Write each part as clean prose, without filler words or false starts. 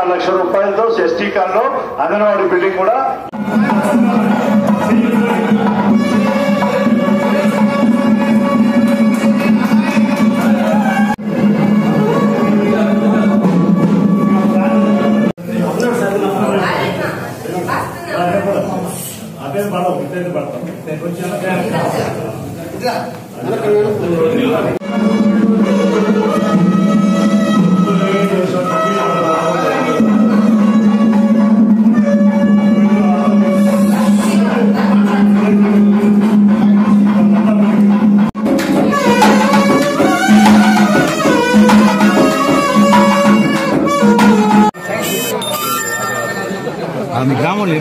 1.6 లక్షల రూపాయలతో ఎస్టీ కాలనీలో అంగన్వాడీ బిల్డింగ్ కూడా మీ గ్రామంలో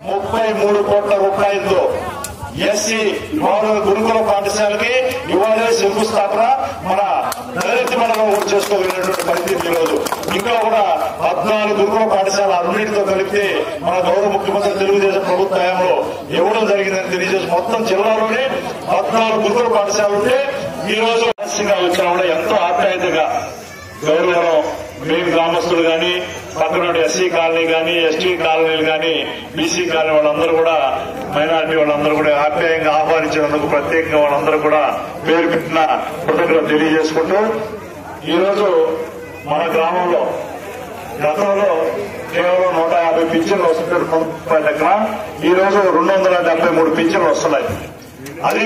33 కోట్ల రూపాయలతో ఎస్సీ మామూలుగా గురుకుల పాఠశాలకి ఇవాళ శంకుస్థాపన మన దళిత మండలం కూడా చేసుకోగలిగినటువంటి పరిస్థితి ఈరోజు. ఇంకా కూడా 14 గురుకుల పాఠశాల అన్నింటితో కలిపితే మన గౌరవ ముఖ్యమంత్రి తెలుగుదేశం ప్రభుత్వ హయాంలో ఇవ్వడం జరిగిందని తెలియజేసి మొత్తం జిల్లాలోనే 14 గురుకుల పాఠశాలలు ఉంటే ఈ రోజు ఆలస్యంగా వచ్చినా కూడా ఎంతో ఆప్యాయతగా గౌరవం మేము గ్రామస్తులు గాని పక్కన ఎస్సీ కాలనీ గాని ఎస్టీ కాలనీలు గాని బీసీ కాలనీ వాళ్ళందరూ కూడా మైనారిటీ వాళ్ళందరూ కూడా ఆప్యాయంగా ఆహ్వానించినందుకు ప్రత్యేకంగా వాళ్ళందరూ కూడా పేరు పెట్టిన కృతజ్ఞతలు తెలియజేసుకుంటూ ఈరోజు మన గ్రామంలో గతంలో కేవలం 150 పింఛన్లు వస్తున్న లెక్కన ఈ రోజు 273 పింఛన్లు వస్తున్నాయి. అది